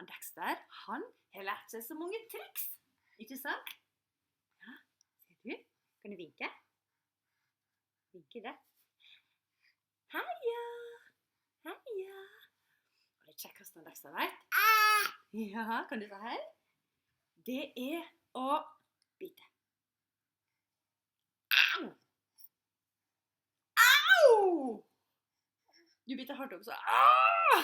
Han Dexter, han har lært seg så mange triks. Ikke sant? Ja, ser du? Kan du vinke? Vinke det. Heia! Heia! Og det kjekkeste han Dexter vet. Ja, kan du si hei? Det er å bite. Au! Au! Du biter hardt også. Au!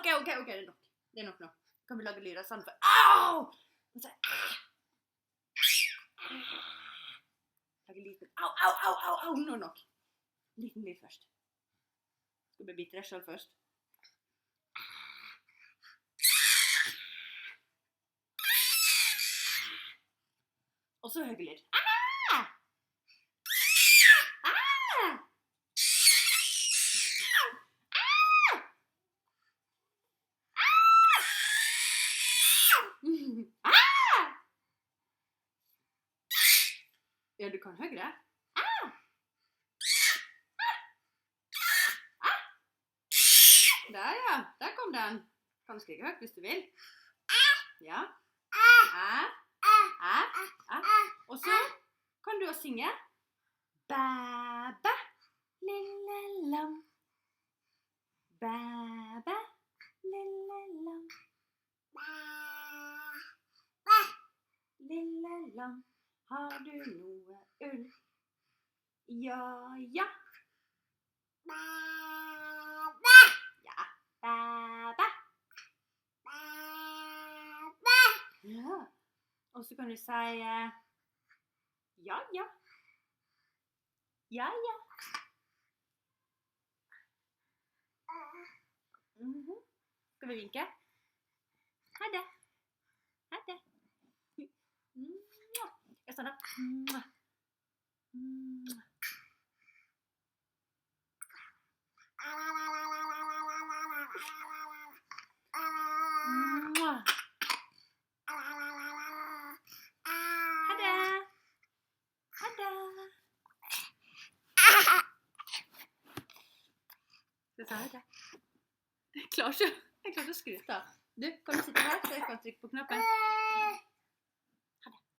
Ok, det er nok. Det er nok nå. Kan vi lage lyder sånn for au! Og så lage liten au, nå nok. Liten lyd først. Skal vi bite deg selv først? Og så høy lyd. Ja, du kan høyere. Der ja, der kom den. Kan du skrike høyt hvis du vil. Ja. Og så kan du også synge. Bæ, lille lam. Bæ, lille lam. Lille lam, har du noe ull? Ja. Ja, bæ. Ja. Og så kan du si ja. Skal vi vinke? Ha det. Jeg sånn da. Jeg klarer ikke å skryte. Du, kan du sitte her så jeg kan trykke på knappen?